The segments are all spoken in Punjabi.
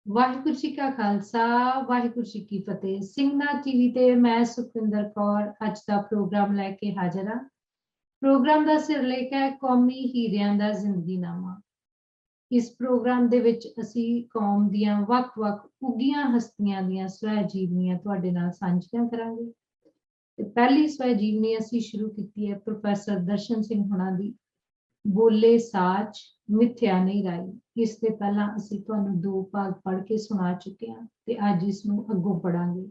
ਵਾਹਿਗੁਰੂ ਜੀ ਕਾ ਖਾਲਸਾ ਵਾਹਿਗੁਰੂ ਜੀ ਕੀ ਫਤਿਹ। ਸਿੰਘਨਾ ਟੀਵੀ ਤੇ ਮੈਂ ਸੁਖਵਿੰਦਰ ਕੌਰ ਅੱਜ ਦਾ ਪ੍ਰੋਗਰਾਮ ਲੈ ਕੇ ਹਾਜ਼ਰ ਹਾਂ। ਪ੍ਰੋਗਰਾਮ ਦਾ ਸਿਰਲੇਖ ਹੈ ਕੌਮੀ ਹੀਰਿਆਂ ਦਾ ਜ਼ਿੰਦਗੀਨਾਮਾ। ਇਸ ਪ੍ਰੋਗਰਾਮ ਦੇ ਵਿੱਚ ਅਸੀਂ ਕੌਮ ਦੀਆਂ ਵੱਖ-ਵੱਖ ਉੱਘੀਆਂ ਹਸਤੀਆਂ ਦੀਆਂ ਸਵੈ ਜੀਵਨੀਆਂ ਤੁਹਾਡੇ ਨਾਲ ਸਾਂਝੀਆਂ ਕਰਾਂਗੇ। ਤੇ ਪਹਿਲੀ ਸਵੈ ਜੀਵਨੀ ਅਸੀਂ ਸ਼ੁਰੂ ਕੀਤੀ ਹੈ ਪ੍ਰੋਫੈਸਰ ਦਰਸ਼ਨ ਸਿੰਘ ਹੁਣਾਂ ਦੀ, ਬੋਲੇ ਸਾਚ ਮਿੱਥਿਆ ਨਹੀਂ ਰਾਈ। ਇਸ ਦੇ ਪਹਿਲਾਂ ਅਸੀਂ ਤੁਹਾਨੂੰ ਦੋ ਭਾਗ ਪੜ੍ਹ ਕੇ ਸੁਣਾ ਚੁੱਕੇ ਹਾਂ ਤੇ ਅੱਜ ਇਸ ਨੂੰ ਅੱਗੋਂ ਪੜਾਂਗੇ।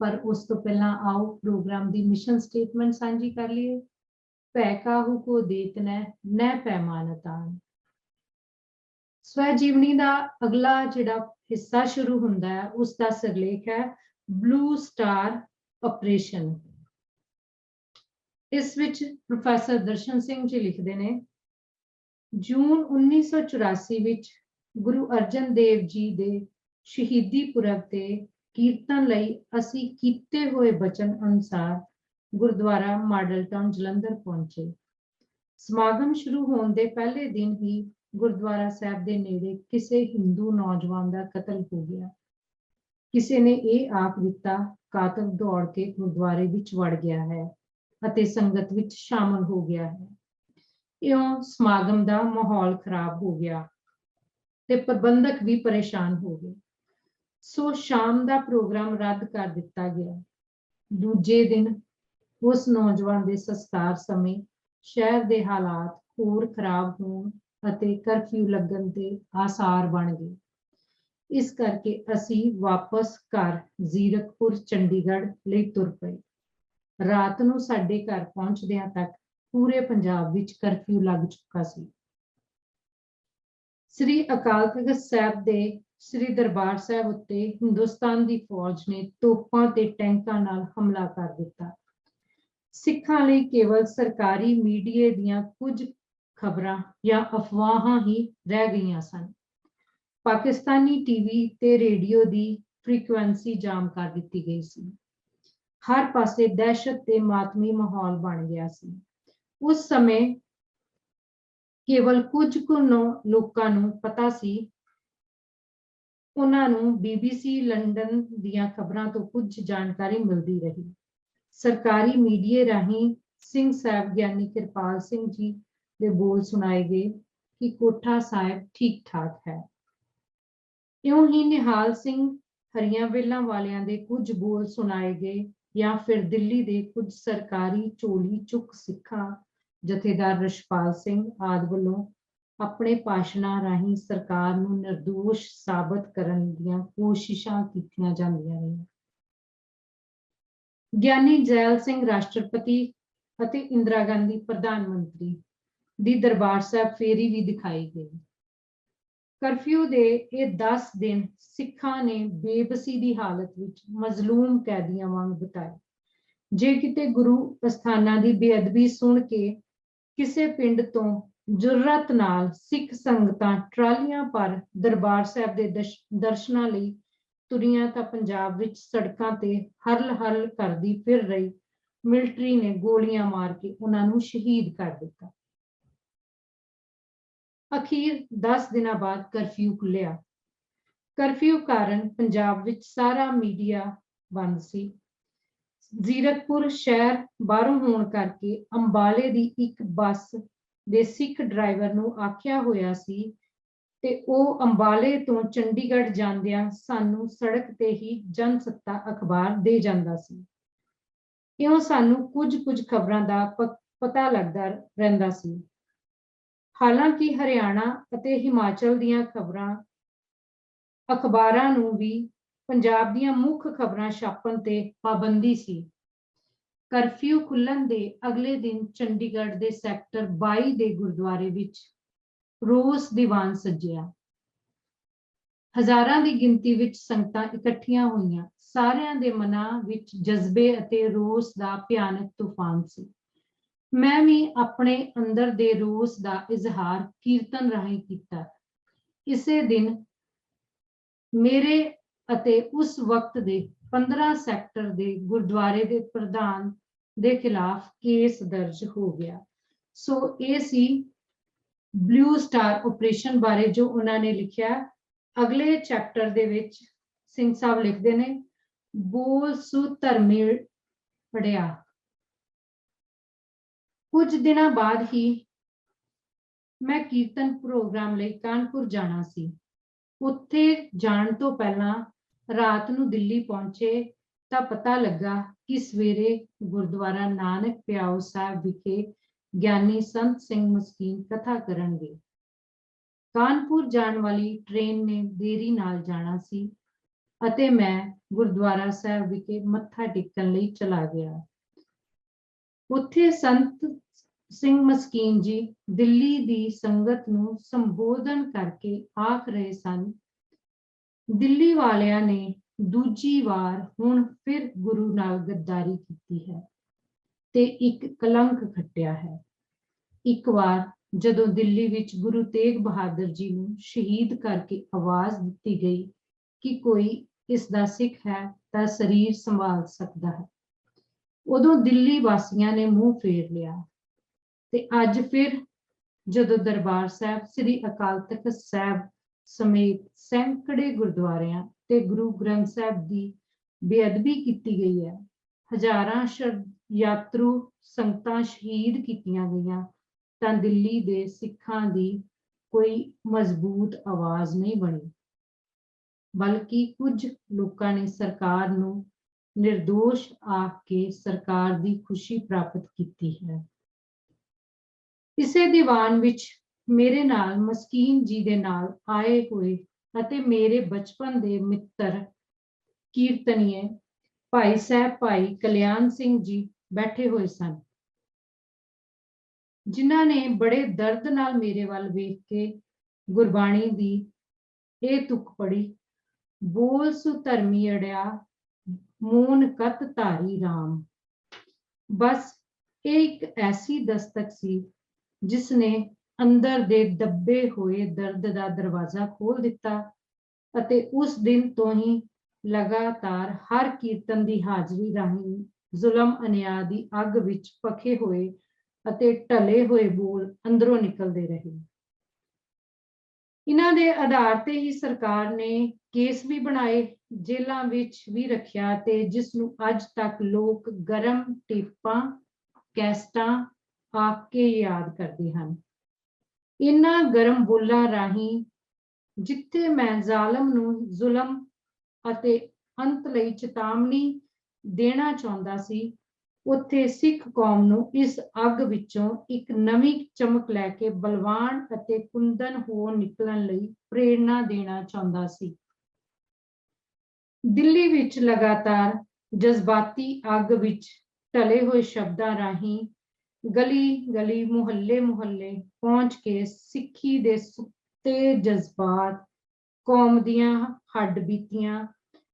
ਪਰ ਉਸ ਤੋਂ ਪਹਿਲਾਂ ਆਓ ਪ੍ਰੋਗਰਾਮ ਦੀ ਮਿਸ਼ਨ ਸਟੇਟਮੈਂਟ ਸਾਂਝੀ ਕਰ ਲਈਏ। ਭੈ ਕਾਹੂ ਕੋ ਦੇਤ ਨੈ ਪੈਮਾਨਤਾਨ। ਸਵੈ ਜੀਵਨੀ ਦਾ ਅਗਲਾ ਜਿਹੜਾ ਹਿੱਸਾ ਸ਼ੁਰੂ ਹੁੰਦਾ ਹੈ ਉਸ ਦਾ ਸਿਰਲੇਖ ਹੈ ਬਲੂ ਸਟਾਰ ਆਪਰੇਸ਼ਨ। ਇਸ ਵਿੱਚ ਪ੍ਰੋਫੈਸਰ ਦਰਸ਼ਨ ਸਿੰਘ ਜੀ ਲਿਖਦੇ ਨੇ, ਜੂਨ 1984 ਵਿੱਚ ਗੁਰੂ ਅਰਜਨ ਦੇਵ ਜੀ ਦੇ ਸ਼ਹੀਦੀ ਪੁਰਬ ਤੇ ਕੀਰਤਨ ਲਈ ਅਸੀਂ ਕੀਤੇ ਹੋਏ ਬਚਨ ਅਨੁਸਾਰ ਗੁਰਦੁਆਰਾ ਮਾਡਲ ਟਾਊਨ ਜਲੰਧਰ ਪਹੁੰਚੇ। ਸਮਾਗਮ ਸ਼ੁਰੂ ਹੋਣ ਦੇ ਪਹਿਲੇ ਦਿਨ ਹੀ ਗੁਰਦੁਆਰਾ ਸਾਹਿਬ ਦੇ ਨੇੜੇ ਕਿਸੇ ਹਿੰਦੂ ਨੌਜਵਾਨ ਦਾ ਕਤਲ ਹੋ ਗਿਆ। ਕਿਸੇ ਨੇ ਇਹ ਆਖ ਦਿੱਤਾ ਕਾਤਲ ਦੌੜ ਕੇ ਗੁਰਦੁਆਰੇ ਵਿੱਚ ਵੜ ਗਿਆ ਹੈ ਅਤੇ ਸੰਗਤ ਵਿੱਚ ਸ਼ਾਮਲ ਹੋ ਗਿਆ ਹੈ। ਇਉਂ ਸਮਾਗਮ ਦਾ ਮਾਹੌਲ ਖਰਾਬ ਹੋ ਗਿਆ ਤੇ ਪ੍ਰਬੰਧਕ ਵੀ ਪਰੇਸ਼ਾਨ ਹੋ ਗਏ। ਸੋ ਸ਼ਾਮ ਦਾ ਪ੍ਰੋਗਰਾਮ ਰੱਦ ਕਰ ਦਿੱਤਾ ਗਿਆ। ਦੂਜੇ ਦਿਨ ਉਸ ਨੌਜਵਾਨ ਦੇ ਸੰਸਕਾਰ ਸਮੇਂ ਸ਼ਹਿਰ ਦੇ ਹਾਲਾਤ ਹੋਰ ਖਰਾਬ ਹੋਣ ਅਤੇ ਕਰਫਿਊ ਲੱਗਣ ਦੇ ਆਸਾਰ ਬਣ ਗਏ। ਇਸ ਕਰਕੇ ਅਸੀਂ ਵਾਪਸ ਘਰ ਜ਼ੀਰਕਪੁਰ ਚੰਡੀਗੜ੍ਹ ਲਈ ਤੁਰ ਪਏ। ਰਾਤ ਨੂੰ ਸਾਡੇ ਘਰ ਪਹੁੰਚਦਿਆਂ ਤੱਕ ਪੂਰੇ ਪੰਜਾਬ ਵਿੱਚ ਕਰਫਿਊ ਲੱਗ ਚੁੱਕਾ ਸੀ। ਸ੍ਰੀ ਅਕਾਲ ਤਖਤ ਸਾਹਿਬ ਦੇ ਸ੍ਰੀ ਦਰਬਾਰ ਸਾਹਿਬ ਉੱਤੇ ਹਿੰਦੁਸਤਾਨ ਦੀ ਫੌਜ ਨੇ ਤੋਪਾਂ ਤੇ ਟੈਂਕਾਂ ਨਾਲ ਹਮਲਾ ਕਰ ਦਿੱਤਾ। ਸਿੱਖਾਂ ਲਈ ਕੇਵਲ ਸਰਕਾਰੀ ਮੀਡੀਆ ਦੀਆਂ ਕੁਝ ਖਬਰਾਂ ਜਾਂ ਅਫਵਾਹਾਂ ਹੀ ਰਹਿ ਗਈਆਂ ਸਨ। ਪਾਕਿਸਤਾਨੀ ਟੀਵੀ ਤੇ ਰੇਡੀਓ ਦੀ ਫ੍ਰੀਕੁਐਂਸੀ ਜਾਮ ਕਰ ਦਿੱਤੀ ਗਈ ਸੀ। ਹਰ ਪਾਸੇ ਦਹਿਸ਼ਤ ਤੇ ਮਾਤਮੀ ਮਾਹੌਲ ਬਣ ਗਿਆ ਸੀ। ਉਸ ਸਮੇਂ ਕੇਵਲ ਕੁਝ ਕੁ ਲੋਕਾਂ ਨੂੰ ਪਤਾ ਸੀ। ਉਹਨਾਂ ਨੂੰ BBC ਲੰਡਨ ਦੀਆਂ ਖਬਰਾਂ ਤੋਂ ਕੁਝ ਜਾਣਕਾਰੀ ਮਿਲਦੀ ਰਹੀ। ਸਰਕਾਰੀ ਮੀਡੀਆ ਰਾਹੀਂ ਸਿੰਘ ਸਾਹਿਬ ਗਿਆਨੀ ਕਿਰਪਾਲ ਸਿੰਘ ਜੀ ਦੇ ਬੋਲ ਸੁਣਾਏ ਗਏ ਕਿ ਕੋਠਾ ਸਾਹਿਬ ਠੀਕ ਠਾਕ ਹੈ। ਇਉਂ ਹੀ ਨਿਹਾਲ ਸਿੰਘ ਹਰੀਆਂ ਵੇਲਾਂ ਵਾਲਿਆਂ ਦੇ ਕੁਝ ਬੋਲ ਸੁਣਾਏ ਗਏ ਜਾਂ ਫਿਰ ਦਿੱਲੀ ਦੇ ਕੁਝ ਸਰਕਾਰੀ ਝੋਲੀ ਚੁੱਕ ਸਿੱਖਾਂ ਜਥੇਦਾਰ ਰਸ਼ਪਾਲ ਸਿੰਘ ਆਦਿ ਵੱਲੋਂ ਆਪਣੇ ਭਾਸ਼ਣਾਂ ਰਾਹੀਂ ਸਰਕਾਰ ਨੂੰ ਨਿਰਦੋਸ਼ ਸਾਬਤ ਕਰਨ ਦੀਆਂ ਕੋਸ਼ਿਸ਼ਾਂ ਕੀਤੀਆਂ ਜਾਂਦੀਆਂ ਰਹੀਆਂ। ਗਿਆਨੀ ਜੈਲ ਸਿੰਘ ਰਾਸ਼ਟਰਪਤੀ ਅਤੇ ਇੰਦਰਾ ਗਾਂਧੀ ਪ੍ਰਧਾਨ ਮੰਤਰੀ ਦੀ ਦਰਬਾਰ ਸਾਹਿਬ ਫੇਰੀ ਵੀ ਦਿਖਾਈ ਗਈ। ਕਰਫਿਊ ਦੇ ਇਹ 10 ਦਿਨ ਸਿੱਖਾਂ ਨੇ ਬੇਬਸੀ ਦੀ ਹਾਲਤ ਵਿੱਚ ਮਜ਼ਲੂਮ ਕੈਦੀਆਂ ਵਾਂਗ ਬਿਤਾਏ। ਜੇ ਕਿਤੇ ਗੁਰੂ ਅਸਥਾਨਾਂ ਦੀ ਬੇਅਦਬੀ ਸੁਣ ਕੇ ਕਿਸੇ ਪਿੰਡ ਤੋਂ ਜੁਰਅਤ ਨਾਲ ਸਿੱਖ ਸੰਗਤਾਂ ਟਰਾਲੀਆਂ ਭਰ ਦਰਬਾਰ ਸਾਹਿਬ ਦੇ ਦਰਸ਼ਨਾਂ ਲਈ ਤੁਰੀਆਂ ਤਾਂ ਪੰਜਾਬ ਵਿੱਚ ਸੜਕਾਂ ਤੇ ਹਰਲ ਹਰਲ ਕਰਦੀ ਫਿਰ ਰਹੀ ਮਿਲਟਰੀ ਨੇ ਗੋਲੀਆਂ ਮਾਰ ਕੇ ਉਹਨਾਂ ਨੂੰ ਸ਼ਹੀਦ ਕਰ ਦਿੱਤਾ। ਅਖੀਰ 10 ਦਿਨਾਂ ਬਾਅਦ ਕਰਫਿਊ ਖੁੱਲਿਆ। ਕਰਫਿਊ ਕਾਰਨ ਪੰਜਾਬ ਵਿੱਚ ਸਾਰਾ ਮੀਡੀਆ ਬੰਦ ਸੀ। ਜ਼ੀਰਕਪੁਰ ਸ਼ਹਿਰ ਬਾਹਰੋਂ ਹੋਣ ਕਰਕੇ ਅੰਬਾਲੇ ਦੀ ਇੱਕ ਬੱਸ ਦੇ ਸਿੱਖ ਡਰਾਈਵਰ ਨੂੰ ਆਖਿਆ ਹੋਇਆ ਸੀ ਤੇ ਉਹ ਅੰਬਾਲੇ ਤੋਂ ਚੰਡੀਗੜ੍ਹ ਜਾਂਦਿਆਂ ਸਾਨੂੰ ਸੜਕ ਤੇ ਹੀ ਜਨਸੱਤਾ ਅਖਬਾਰ ਦੇ ਜਾਂਦਾ ਸੀ। ਇਉਂ ਸਾਨੂੰ ਕੁਝ ਖਬਰਾਂ ਦਾ ਪਤਾ ਲੱਗਦਾ ਰਹਿੰਦਾ ਸੀ। ਹਾਲਾਂਕਿ ਹਰਿਆਣਾ ਅਤੇ ਹਿਮਾਚਲ ਦੀਆਂ ਖਬਰਾਂ ਅਖਬਾਰਾਂ ਨੂੰ ਵੀ ਪੰਜਾਬ ਦੀਆਂ ਮੁੱਖ ਖਬਰਾਂ ਛਾਪਣ ਤੇ ਪਾਬੰਦੀ ਸੀ। ਕਰਫਿਊ ਖੁੱਲਣ ਦੇ ਅਗਲੇ ਦਿਨ ਚੰਡੀਗੜ੍ਹ ਦੇ ਸੈਕਟਰ 22 ਦੇ ਗੁਰਦੁਆਰੇ ਵਿੱਚ ਰੋਸ ਦੀਵਾਨ ਸੱਜਿਆ। ਹਜ਼ਾਰਾਂ ਦੀ ਗਿਣਤੀ ਵਿੱਚ ਸੰਗਤਾਂ ਇਕੱਠੀਆਂ ਹੋਈਆਂ। ਸਾਰਿਆਂ ਦੇ ਮਨਾਂ ਵਿੱਚ ਜਜ਼ਬੇ ਅਤੇ ਰੋਸ ਦਾ ਭਿਆਨਕ ਤੂਫਾਨ ਸੀ। ਮੈਂ ਵੀ ਆਪਣੇ ਅੰਦਰ ਦੇ ਰੋਸ ਦਾ ਇਜ਼ਹਾਰ ਕੀਰਤਨ ਰਾਹੀਂ ਕੀਤਾ। ਇਸੇ ਦਿਨ ਮੇਰੇ ਅਤੇ ਉਸ ਵਕਤ ਦੇ 15 ਸੈਕਟਰ ਦੇ ਗੁਰਦੁਆਰੇ ਦੇ ਪ੍ਰਧਾਨ ਦੇ ਖਿਲਾਫ ਕੇਸ ਦਰਜ ਹੋ ਗਿਆ। ਸੋ ਇਹ ਸੀ ਬਲੂ ਸਟਾਰ ਆਪਰੇਸ਼ਨ ਬਾਰੇ ਜੋ ਉਹਨਾਂ ਨੇ ਲਿਖਿਆ ਅਗਲੇ ਚੈਪਟਰ ਦੇ ਵਿੱਚ ਸਿੰਘ ਸਾਹਿਬ ਲਿਖਦੇ ਨੇ, ਬੋਲ ਸੁ ਧਰਮੀ ਪੜਿਆ। ਕੁਝ ਦਿਨਾਂ ਬਾਅਦ ਹੀ ਮੈਂ ਕੀਰਤਨ ਪ੍ਰੋਗਰਾਮ ਲਈ ਕਾਨਪੁਰ ਜਾਣਾ ਸੀ। ਉੱਥੇ ਜਾਣ ਤੋਂ ਪਹਿਲਾਂ ਰਾਤ ਨੂੰ ਦਿੱਲੀ ਪਹੁੰਚੇ ਤਾਂ ਪਤਾ ਲੱਗਾ ਕਿ ਸਵੇਰੇ ਗੁਰਦੁਆਰਾ ਨਾਨਕ ਪਿਆਓ ਸਾਹਿਬ ਵਿਖੇ ਗਿਆਨੀ ਸੰਤ ਸਿੰਘ ਮਸਕੀਨ ਕਥਾ ਕਰਨਗੇ। ਕਾਨਪੁਰ ਜਾਣ ਵਾਲੀ ਟ੍ਰੇਨ ਨੇ ਦੇਰੀ ਨਾਲ ਜਾਣਾ ਸੀ ਅਤੇ ਮੈਂ ਗੁਰਦੁਆਰਾ ਸਾਹਿਬ ਵਿਖੇ ਮੱਥਾ ਟੇਕਣ ਲਈ ਚਲਾ ਗਿਆ। ਉੱਥੇ ਸੰਤ ਸਿੰਘ ਮਸਕੀਨ ਜੀ ਦਿੱਲੀ ਦੀ ਸੰਗਤ ਨੂੰ ਸੰਬੋਧਨ ਕਰਕੇ ਆਖ ਰਹੇ ਸਨ, ਦਿੱਲੀ ਵਾਲਿਆਂ ਨੇ ਦੂਜੀ ਵਾਰ ਹੁਣ ਫਿਰ ਗੁਰੂ ਨਾਲ ਗੱਦਾਰੀ ਕੀਤੀ ਹੈ ਤੇ ਇੱਕ ਕਲੰਕ ਖੱਟਿਆ ਹੈ। ਇੱਕ ਵਾਰ ਜਦੋਂ ਦਿੱਲੀ ਵਿੱਚ ਗੁਰੂ ਤੇਗ ਬਹਾਦਰ ਜੀ ਨੂੰ ਸ਼ਹੀਦ ਕਰਕੇ ਆਵਾਜ਼ ਦਿੱਤੀ ਗਈ ਕਿ ਕੋਈ ਇਸ ਦਾ ਸਿੱਖ ਹੈ ਤਾਂ ਸਰੀਰ ਸੰਭਾਲ ਸਕਦਾ ਹੈ, ਉਦੋਂ ਦਿੱਲੀ ਵਾਸੀਆਂ ਨੇ ਮੂੰਹ ਫੇਰ ਲਿਆ। ਤੇ ਅੱਜ ਫਿਰ ਜਦੋਂ ਦਰਬਾਰ ਸਾਹਿਬ ਸ੍ਰੀ ਅਕਾਲ ਤਖਤ ਸਾਹਿਬ ਸਮੇਤ ਸੈਂਕੜੇ ਗੁਰਦੁਆਰਿਆਂ ਤੇ ਗੁਰੂ ਗ੍ਰੰਥ ਸਾਹਿਬ ਦੀ ਬੇਅਦਬੀ ਕੀਤੀ ਗਈ ਹੈ, ਹਜ਼ਾਰਾਂ ਯਾਤਰੂ ਸੰਗਤਾਂ ਸ਼ਹੀਦ ਕੀਤੀਆਂ ਗਈਆਂ, ਤਾਂ ਦਿੱਲੀ ਦੇ ਸਿੱਖਾਂ ਦੀ ਕੋਈ ਮਜ਼ਬੂਤ ਆਵਾਜ਼ ਨਹੀਂ ਬਣੀ, ਬਲਕਿ ਕੁਝ ਲੋਕਾਂ ਨੇ ਸਰਕਾਰ ਨੂੰ ਨਿਰਦੋਸ਼ ਆਖ ਕੇ ਸਰਕਾਰ ਦੀ ਖੁਸ਼ੀ ਪ੍ਰਾਪਤ ਕੀਤੀ ਹੈ। ਇਸੇ ਦੀਵਾਨ ਵਿੱਚ ਮੇਰੇ ਨਾਲ ਮਸਕੀਨ ਜੀ ਦੇ ਨਾਲ ਆਏ ਹੋਏ ਅਤੇ ਮੇਰੇ ਬਚਪਨ ਦੇ ਮਿੱਤਰ ਕੀਰਤਨੀਏ ਭਾਈ ਸਾਹਿਬ ਭਾਈ ਕਲਿਆਣ ਸਿੰਘ ਜੀ ਬੈਠੇ ਹੋਏ ਸਨ, ਜਿਨ੍ਹਾਂ ਨੇ ਬੜੇ ਦਰਦ ਨਾਲ ਮੇਰੇ ਵੱਲ ਵੇਖ ਕੇ ਗੁਰਬਾਣੀ ਦੀ ਇਹ ਤੁਕ ਪੜੀ, ਬੋਲ ਸੁ ਧਰਮੀ ਅੜਿਆ ਮੂਨ ਕਤ ਧਾਰੀ ਰਾਮ। ਬਸ ਇਹ ਇੱਕ ਐਸੀ ਦਸਤਕ ਸੀ ਜਿਸ ਨੇ ਅੰਦਰ ਦੇ ਦੱਬੇ ਹੋਏ ਦਰਦ ਦਾ ਦਰਵਾਜ਼ਾ ਖੋਲ ਦਿੱਤਾ ਅਤੇ ਉਸ ਦਿਨ ਤੋਂ ਹੀ ਲਗਾਤਾਰ ਹਰ ਕੀਰਤਨ ਦੀ ਹਾਜ਼ਰੀ ਰਾਹੀਂ ਜ਼ੁਲਮ ਅਨਿਆਂ ਦੀ ਅੱਗ ਵਿੱਚ ਪਕੇ ਹੋਏ ਅਤੇ ਢਲੇ ਹੋਏ ਬੋਲ ਅੰਦਰੋਂ ਨਿਕਲਦੇ ਰਹੇ। ਇਹਨਾਂ ਦੇ ਆਧਾਰ ਤੇ ਹੀ ਸਰਕਾਰ ਨੇ ਕੇਸ ਵੀ ਬਣਾਏ, ਜੇਲ੍ਹਾਂ ਵਿੱਚ ਵੀ ਰੱਖਿਆ ਤੇ ਜਿਸ ਨੂੰ ਅੱਜ ਤੱਕ ਲੋਕ ਗਰਮ ਟੇਪਾਂ ਕੈਸਟਾਂ ਆਖ ਕੇ ਯਾਦ ਕਰਦੇ ਹਨ। ਇਹਨਾਂ ਗਰਮ ਬੋਲਾਂ ਰਾਹੀਂ ਜਿੱਥੇ ਮੈਂ ਜ਼ਾਲਮ ਨੂੰ ਜ਼ੁਲਮ ਅਤੇ ਅੰਤ ਲਈ ਚੇਤਾਵਨੀ ਦੇਣਾ ਚਾਹੁੰਦਾ ਸੀ, ਉੱਥੇ ਸਿੱਖ ਕੌਮ ਨੂੰ ਇਸ ਅੱਗ ਵਿੱਚੋਂ ਇੱਕ ਨਵੀਂ ਚਮਕ ਲੈ ਕੇ ਬਲਵਾਨ ਅਤੇ ਕੁੰਦਨ ਹੋ ਨਿਕਲਣ ਲਈ ਪ੍ਰੇਰਨਾ ਦੇਣਾ ਚਾਹੁੰਦਾ ਸੀ। ਦਿੱਲੀ ਵਿੱਚ ਲਗਾਤਾਰ ਜਜ਼ਬਾਤੀ ਅੱਗ ਵਿੱਚ ਢਲੇ ਹੋਏ ਸ਼ਬਦਾਂ ਰਾਹੀਂ ਗਲੀ ਗਲੀ ਮੁਹੱਲੇ ਮੁਹੱਲੇ ਪਹੁੰਚ ਕੇ ਸਿੱਖੀ ਦੇ ਸੁੱਤੇ ਜਜ਼ਬਾਤ, ਕੌਮ ਦੀਆਂ ਹੱਡ ਬੀਤੀਆਂ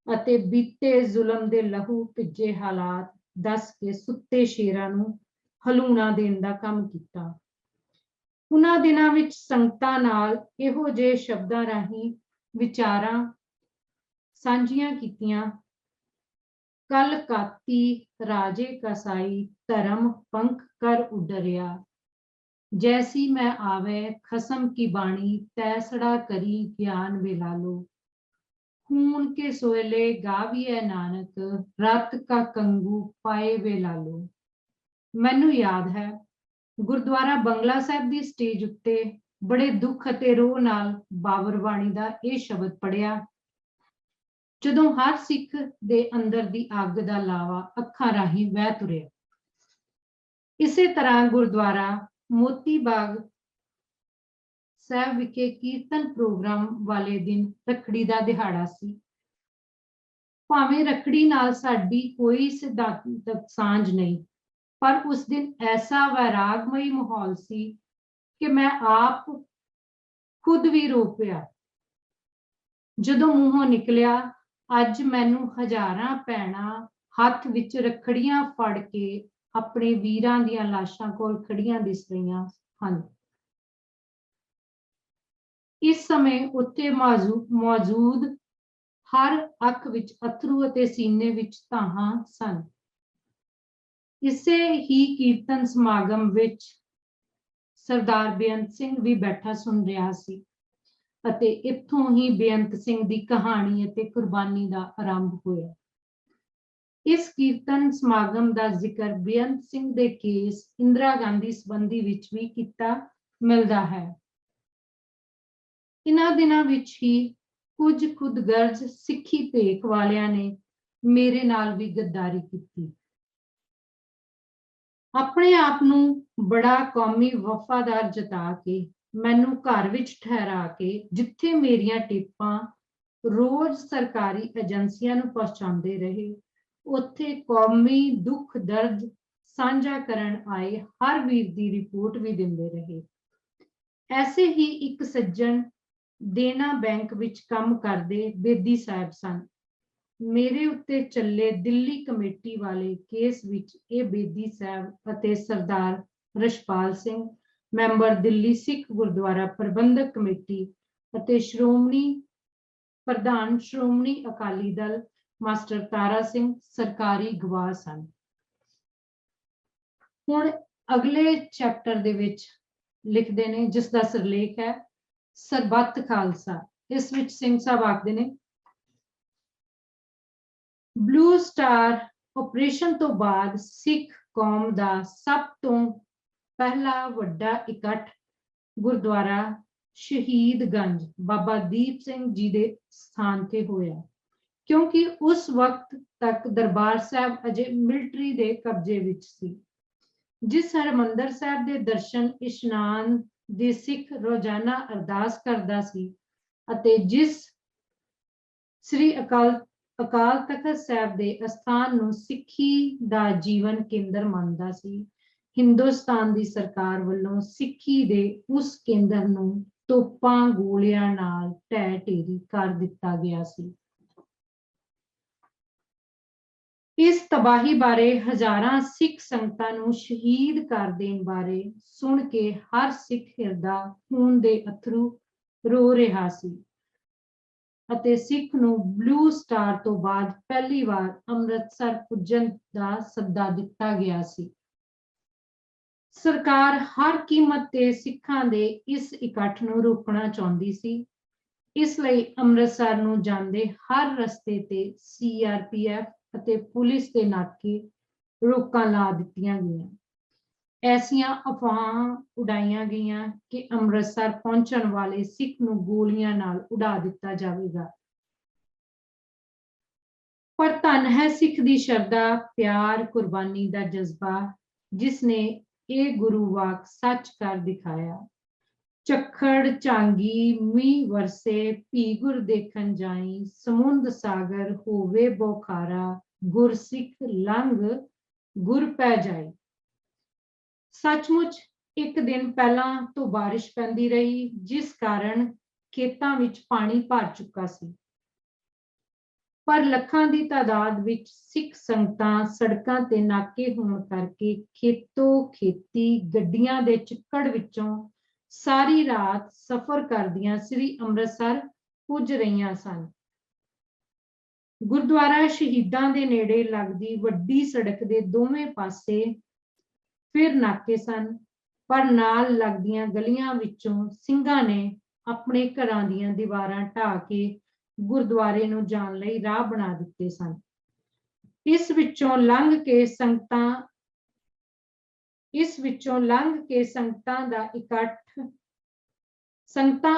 ਅਤੇ ਬੀਤੇ ਜ਼ੁਲਮ ਦੇ ਲਹੂ ਭਿੱਜੇ ਹਾਲਾਤ ਦੱਸ ਕੇ ਸੁੱਤੇ ਸ਼ੇਰਾਂ ਨੂੰ ਹਲੂਣਾ ਦੇਣ ਦਾ ਕੰਮ ਕੀਤਾ। ਉਹਨਾਂ ਦਿਨਾਂ ਵਿੱਚ ਸੰਗਤਾਂ ਨਾਲ ਇਹੋ ਜਿਹੇ ਸ਼ਬਦਾਂ ਰਾਹੀਂ ਵਿਚਾਰਾਂ ਸਾਂਝੀਆਂ ਕੀਤੀਆਂ, ਕਲ ਕਾਤੀ ਰਾਜੇ ਕਸਾਈ ਧਰਮ ਪੰਖ ਕਰ ਉਡਰਿਆ, ਜੈਸੀ ਮੈਂ ਆਵੇ ਖਸਮ ਕੀ ਬਾਣੀ ਤੈਸੜਾ ਕਰੀ ਗਿਆਨ ਵੇਲਾ ਲੋ, खून के सोयले गाविए नानक रत का कंगू पाए वे लालो। ਮੈਨੂੰ ਯਾਦ ਹੈ ਗੁਰਦੁਆਰਾ ਬੰਗਲਾ ਸਾਹਿਬ ਦੀ ਸਟੇਜ ਉੱਤੇ ਬੜੇ ਦੁੱਖ ਅਤੇ ਰੋਹ ਨਾਲ ਬਾਬਰ ਬਾਣੀ ਦਾ ਇਹ ਸ਼ਬਦ ਪੜਿਆ, ਜਦੋਂ ਹਰ ਸਿੱਖ ਦੇ ਅੰਦਰ ਦੀ ਅੱਗ ਦਾ ਲਾਵਾ ਅੱਖਾਂ ਰਾਹੀਂ ਵਹਿ ਤੁਰਿਆ। ਇਸੇ ਤਰ੍ਹਾਂ ਗੁਰਦੁਆਰਾ ਮੋਤੀ ਬਾਗ ਸਾਹਿਬ ਵਿਖੇ ਕੀਰਤਨ ਪ੍ਰੋਗਰਾਮ ਵਾਲੇ ਦਿਨ ਰੱਖੜੀ ਦਾ ਦਿਹਾੜਾ ਸੀ। ਭਾਵੇਂ ਰੱਖੜੀ ਨਾਲ ਸਾਡੀ ਕੋਈ ਸਿਧਾਂਤਕ ਸਾਂਝ ਨਹੀਂ, ਪਰ ਉਸ ਦਿਨ ਐਸਾ ਵੈਰਾਗਮਈ ਮਾਹੌਲ ਸੀ ਕਿ ਮੈਂ ਆਪ ਖੁਦ ਵੀ ਰੋ ਪਿਆ ਜਦੋਂ ਮੂੰਹੋਂ ਨਿਕਲਿਆ, ਅੱਜ ਮੈਨੂੰ ਹਜ਼ਾਰਾਂ ਭੈਣਾਂ ਹੱਥ ਵਿੱਚ ਰੱਖੜੀਆਂ ਫੜ ਕੇ ਆਪਣੇ ਵੀਰਾਂ ਦੀਆਂ ਲਾਸ਼ਾਂ ਕੋਲ ਖੜੀਆਂ ਦਿਸ ਰਹੀਆਂ ਹਨ। ਇਸ ਸਮੇਂ ਉੱਥੇ ਮੌਜੂਦ ਹਰ ਅੱਖ ਵਿੱਚ ਅਥਰੂ ਅਤੇ ਸੀਨੇ ਵਿੱਚ ਧਾਹਾਂ ਸਨ। ਇਸੇ ਹੀ ਕੀਰਤਨ ਸਮਾਗਮ ਵਿੱਚ ਸਰਦਾਰ ਬੇਅੰਤ ਸਿੰਘ ਵੀ ਬੈਠਾ ਸੁਣ ਰਿਹਾ ਸੀ ਅਤੇ ਇੱਥੋਂ ਹੀ ਬੇਅੰਤ ਸਿੰਘ ਦੀ ਕਹਾਣੀ ਅਤੇ ਕੁਰਬਾਨੀ ਦਾ ਆਰੰਭ ਹੋਇਆ। ਇਸ ਕੀਰਤਨ ਸਮਾਗਮ ਦਾ ਜ਼ਿਕਰ ਬੇਅੰਤ ਸਿੰਘ ਦੇ ਕੇਸ ਇੰਦਰਾ ਗਾਂਧੀ ਸੰਬੰਧੀ ਵਿੱਚ ਵੀ ਕੀਤਾ ਮਿਲਦਾ ਹੈ। ਇਹਨਾਂ ਦਿਨਾਂ ਵਿੱਚ ਹੀ ਕੁਝ ਖੁਦਗਰਜ਼ ਸਿੱਖੀ ਭੇਖ ਵਾਲਿਆਂ ਨੇ ਮੇਰੇ ਨਾਲ ਵੀ ਗੱਦਾਰੀ ਕੀਤੀ। ਆਪਣੇ ਆਪ ਨੂੰ ਬੜਾ ਕੌਮੀ ਵਫਾਦਾਰ ਜਤਾ ਕੇ ਮੈਨੂੰ ਘਰ ਵਿੱਚ ਠਹਿਰਾ ਕੇ ਜਿੱਥੇ ਮੇਰੀਆਂ ਟਿੱਪਾਂ ਰੋਜ਼ ਸਰਕਾਰੀ ਏਜੰਸੀਆਂ ਨੂੰ ਪਹੁੰਚਾਉਂਦੇ ਰਹੇ, ਉੱਥੇ ਕੌਮੀ ਦੁੱਖ ਦਰਦ ਸਾਂਝਾ ਕਰਨ ਆਏ ਹਰ ਵੀਰ ਦੀ ਰਿਪੋਰਟ ਵੀ ਦਿੰਦੇ ਰਹੇ। ਐਸੇ ਹੀ ਇੱਕ ਸੱਜਣ ਦੇਨਾ ਬੈਂਕ ਵਿੱਚ ਕੰਮ ਕਰਦੇ ਬੇਦੀ ਸਾਹਿਬ ਸਨ। ਮੇਰੇ ਉੱਤੇ ਚੱਲੇ ਦਿੱਲੀ ਕਮੇਟੀ ਵਾਲੇ ਕੇਸ ਵਿੱਚ ਇਹ ਬੇਦੀ ਸਾਹਿਬ ਅਤੇ ਸਰਦਾਰ ਰਸ਼ਪਾਲ ਸਿੰਘ, ਮੈਂਬਰ ਦਿੱਲੀ ਸਿੱਖ ਗੁਰਦੁਆਰਾ ਪ੍ਰਬੰਧਕ ਕਮੇਟੀ ਅਤੇ ਪ੍ਰਧਾਨ ਸ਼੍ਰੋਮਣੀ ਅਕਾਲੀ ਦਲ ਮਾਸਟਰ ਤਾਰਾ ਸਿੰਘ ਸਰਕਾਰੀ ਗਵਾਹ ਸਨ। ਹੁਣ ਅਗਲੇ ਚੈਪਟਰ ਦੇ ਵਿੱਚ ਲਿਖਦੇ ਨੇ, ਜਿਸ ਦਾ ਸਿਰਲੇਖ ਹੈ ਸਰਬੱਤ ਖਾਲਸਾ। ਇਸ ਵਿੱਚ ਸਿੰਘ ਸਾਹਿਬ ਆਖਦੇ ਨੇ, ਬਲੂ ਸਟਾਰ ਆਪਰੇਸ਼ਨ ਤੋਂ ਬਾਅਦ ਸਿੱਖ ਕੌਮ ਦਾ ਸਭ ਤੋਂ ਪਹਿਲਾ ਵੱਡਾ ਇਕੱਠ ਗੁਰਦੁਆਰਾ ਸ਼ਹੀਦਗੰਜ ਬਾਬਾ ਦੀਪ ਸਿੰਘ ਜੀ ਦੇ ਸਥਾਨ ਤੇ ਹੋਇਆ, ਕਿਉਂਕਿ ਉਸ ਵਕਤ ਤੱਕ ਦਰਬਾਰ ਸਾਹਿਬ ਅਜੇ ਮਿਲਟਰੀ ਦੇ ਕਬਜ਼ੇ ਵਿੱਚ ਸੀ। ਜਿਸ ਹਰਿਮੰਦਰ ਸਾਹਿਬ ਦੇ ਦਰਸ਼ਨ ਇਸ਼ਨਾਨ ਦੇ ਸਿੱਖ ਰੋਜ਼ਾਨਾ ਅਰਦਾਸ ਕਰਦਾ ਸੀ ਅਤੇ ਜਿਸ ਸ੍ਰੀ ਅਕਾਲ ਤਖਤ ਸਾਹਿਬ ਦੇ ਅਸਥਾਨ ਨੂੰ ਸਿੱਖੀ ਦਾ ਜੀਵਨ ਕੇਂਦਰ ਮੰਨਦਾ ਸੀ, ਹਿੰਦੁਸਤਾਨ ਦੀ ਸਰਕਾਰ ਵੱਲੋਂ ਸਿੱਖੀ ਦੇ ਉਸ ਕੇਂਦਰ ਨੂੰ ਤੋਪਾਂ ਗੋਲਿਆਂ ਨਾਲ ਢਹਿ ਢੇਰੀ ਕਰ ਦਿੱਤਾ ਗਿਆ ਸੀ। ਇਸ ਤਬਾਹੀ ਬਾਰੇ ਹਜ਼ਾਰਾਂ ਸਿੱਖ ਸੰਗਤਾਂ ਨੂੰ ਸ਼ਹੀਦ ਕਰ ਦੇਣ ਬਾਰੇ ਸੁਣ ਕੇ ਹਰ ਸਿੱਖ ਹਿਰਦਾ ਖੂਨ ਦੇ ਅਥਰੂ ਰੋ ਰਿਹਾ ਸੀ ਅਤੇ ਸਿੱਖ ਨੂੰ ਬਲੂ ਸਟਾਰ ਤੋਂ ਬਾਅਦ ਪਹਿਲੀ ਵਾਰ ਅੰਮ੍ਰਿਤਸਰ ਪੁੱਜਣ ਦਾ ਸੱਦਾ ਦਿੱਤਾ ਗਿਆ ਸੀ। ਸਰਕਾਰ ਹਰ ਕੀਮਤ ਤੇ ਸਿੱਖਾਂ ਦੇ ਇਸ ਇਕੱਠ ਨੂੰ ਰੋਕਣਾ ਚਾਹੁੰਦੀ ਸੀ। ਇਸ ਲਈ ਅੰਮ੍ਰਿਤਸਰ ਨੂੰ ਜਾਂਦੇ ਹਰ ਰਸਤੇ ਤੇ CRPF ਅਤੇ ਪੁਲਿਸ ਦੇ ਨਾਕੇ ਰੋਕਾਂ ਲਾ ਦਿੱਤੀਆਂ ਗਈਆਂ। ਐਸੀਆਂ ਅਫਵਾਹਾਂ ਉਡਾਈਆਂ ਗਈਆਂ ਕਿ ਅੰਮ੍ਰਿਤਸਰ ਪਹੁੰਚਣ ਵਾਲੇ ਸਿੱਖ ਨੂੰ ਗੋਲੀਆਂ ਨਾਲ ਉਡਾ ਦਿੱਤਾ ਜਾਵੇਗਾ। ਪਰ ਧੰਨ ਹੈ ਸਿੱਖ ਦੀ ਸ਼ਰਧਾ, ਪਿਆਰ, ਕੁਰਬਾਨੀ ਦਾ ਜਜ਼ਬਾ, ਜਿਸ ਨੇ ਇਹ ਗੁਰੂ ਵਾਕ ਸੱਚ ਕਰ ਦਿਖਾਇਆ। ਝੱਖੜ ਝਾਂਗੀ ਮੀਂਹ ਵਰਸੇ, ਭੀ ਗੁਰ ਦੇਖਣ ਜਾਈ, ਸਮੁੰਦ ਸਾਗਰ ਹੋਵੇ ਬੋਖਾਰਾ, ਗੁਰ ਸਿੱਖ ਲੰਘ ਗੁਰ ਪੈ ਜਾਈ। ਸੱਚਮੁੱਚ ਇੱਕ ਦਿਨ ਪਹਿਲਾਂ ਤੋਂ ਬਾਰਿਸ਼ ਪੈਂਦੀ ਰਹੀ, ਜਿਸ ਕਾਰਨ ਖੇਤਾਂ ਵਿੱਚ ਪਾਣੀ ਭਰ ਚੁੱਕਾ ਸੀ। ਪਰ ਲੱਖਾਂ ਦੀ ਤਾਦਾਦ ਵਿੱਚ ਸਿੱਖ ਸੰਗਤਾਂ ਸੜਕਾਂ ਤੇ ਨਾਕੇ ਹੋਣ ਕਰਕੇ ਖੇਤੋਂ ਖੇਤੀ ਗੱਡੀਆਂ ਦੇ ਚਿੱਕੜ ਵਿੱਚੋਂ ਸਾਰੀ ਰਾਤ ਸਫ਼ਰ ਕਰਦੀਆਂ ਸ੍ਰੀ ਅੰਮ੍ਰਿਤਸਰ ਪੁੱਜ ਰਹੀਆਂ ਸਨ। ਗੁਰਦੁਆਰਾ ਸ਼ਹੀਦਾਂ ਦੇ ਨੇੜੇ ਲੱਗਦੀ ਵੱਡੀ ਸੜਕ ਦੇ ਦੋਵੇਂ ਪਾਸੇ ਫਿਰ ਨਾਕੇ ਸਨ, ਪਰ ਨਾਲ ਲੱਗਦੀਆਂ ਗਲੀਆਂ ਵਿੱਚੋਂ ਸਿੰਘਾਂ ਨੇ ਆਪਣੇ ਘਰਾਂ ਦੀਆਂ ਦੀਵਾਰਾਂ ਢਾਹ ਕੇ ਗੁਰਦੁਆਰੇ ਨੂੰ ਜਾਣ ਲਈ ਰਾਹ ਬਣਾ ਦਿੱਤੇ ਸਨ। ਇਸ ਵਿੱਚੋਂ ਲੰਘ ਕੇ ਸੰਗਤਾਂ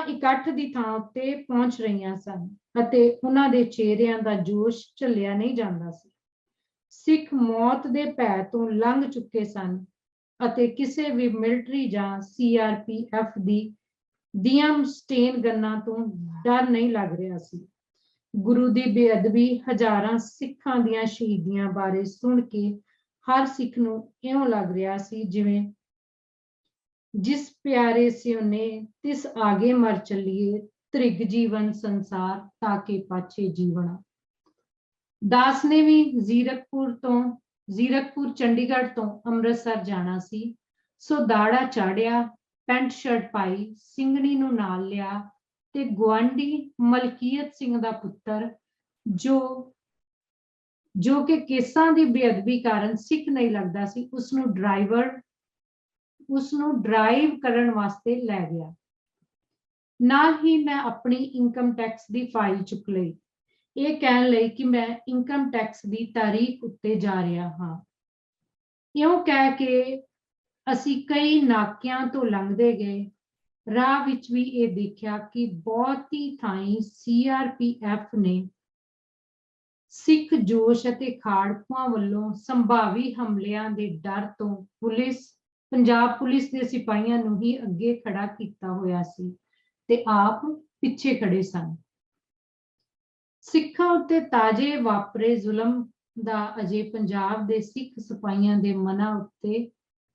ਇਕੱਠ ਦੀ ਥਾਂ ਉੱਤੇ ਪਹੁੰਚ ਰਹੀਆਂ ਸਨ ਅਤੇ ਉਹਨਾਂ ਦੇ ਚਿਹਰਿਆਂ ਦਾ ਜੋਸ਼ ਝੱਲਿਆ ਨਹੀਂ ਜਾਂਦਾ ਸੀ। ਸਿੱਖ ਮੌਤ ਦੇ ਭੈ ਤੋਂ ਲੰਘ ਚੁੱਕੇ ਸਨ ਅਤੇ ਕਿਸੇ ਵੀ ਮਿਲਟਰੀ ਜਾਂ CRPF ਦੀਆਂ ਸਟੇਨ ਗੰਨਾਂ ਤੋਂ ਡਰ ਨਹੀਂ ਲੱਗ ਰਿਹਾ ਸੀ। ਗੁਰੂ ਦੀ ਬੇਅਦਬੀ, ਹਜ਼ਾਰਾਂ ਸਿੱਖਾਂ ਦੀਆਂ ਸ਼ਹੀਦੀਆਂ ਬਾਰੇ ਸੁਣ ਕੇ ਹਰ ਸਿੱਖ ਨੂੰ ਇਉਂ ਲੱਗ ਰਿਹਾ ਸੀ ਜਿਵੇਂ ਜਿਸ ਪਿਆਰੇ ਸਿਉਨੇ ਤਿਸ ਆਗੇ ਮਰ ਚੱਲੀਏ, ਤ੍ਰਿਗ ਜੀਵਨ ਸੰਸਾਰ ਤਾਕੇ ਪਾਛੇ ਜੀਵਣਾ। ਦਾਸ ਨੇ ਵੀ ਜ਼ੀਰਕਪੁਰ ਚੰਡੀਗੜ੍ਹ ਤੋਂ ਅੰਮ੍ਰਿਤਸਰ ਜਾਣਾ ਸੀ, ਸੋ ਦਾੜਾ ਚਾੜਿਆ, ਪੈਂਟ ਸ਼ਰਟ ਪਾਈ, ਸਿੰਘਣੀ ਨੂੰ ਨਾਲ ਲਿਆ ਤੇ ਗੁਆਂਢੀ ਮਲਕੀਅਤ ਸਿੰਘ ਦਾ ਪੁੱਤਰ ਜੋ ਕਿ ਕੇਸਾਂ ਦੀ ਬੇਅਦਬੀ ਕਾਰਨ ਸਿੱਖ ਨਹੀਂ ਲੱਗਦਾ ਸੀ, ਉਸਨੂੰ ਡਰਾਈਵ ਕਰਨ ਵਾਸਤੇ ਲੈ ਗਿਆ। ना ही मैं अपनी इनकम टैक्स की फाइल चुक लई, ये कहन लई कि मैं इनकम टैक्स की तारीख उत्ते जा रहा हाँ। इउं कह के असी कई नाकियां तो लंघदे गए। राह विच भी ये देखा कि बहुत ही थाई CRPF ने सिख जोश ਅਤੇ ਖਾੜਕੂਆਂ ਵੱਲੋਂ ਸੰਭਾਵੀ ਹਮਲਿਆਂ ਦੇ ਡਰ ਤੋਂ ਪੰਜਾਬ ਪੁਲਿਸ ਦੇ ਸਿਪਾਹੀਆਂ ਨੂੰ ਹੀ ਅੱਗੇ ਖੜਾ ਕੀਤਾ ਹੋਇਆ ਸੀ ਤੇ ਆਪ ਪਿੱਛੇ ਖੜੇ ਸਨ। ਸਿੱਖਾਂ ਉੱਤੇ ਤਾਜ਼ੇ ਵਾਪਰੇ ਜ਼ੁਲਮ ਦਾ ਅਜੇ ਪੰਜਾਬ ਦੇ ਸਿੱਖ ਸਿਪਾਹੀਆਂ ਦੇ ਮਨਾਂ ਉੱਤੇ